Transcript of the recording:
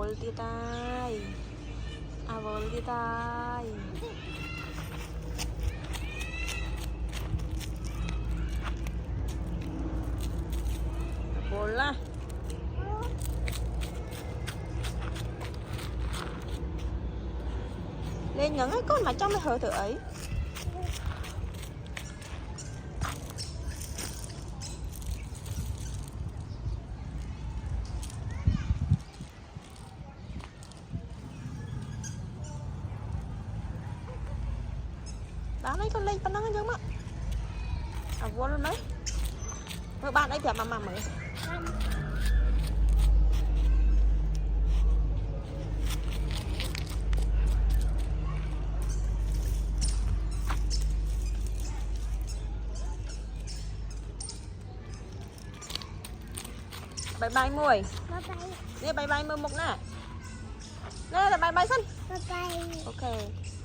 vốn tia tai vốn tia tai vốn là lên những cái con mà trong cái hơi thử ấy đó lấy con lên con nó chứ mà vô luôn đấy các bạn ấy phải mà mở bye bye mùi nè bye bye mùi mục nè nè là bye bye sân bye bye ok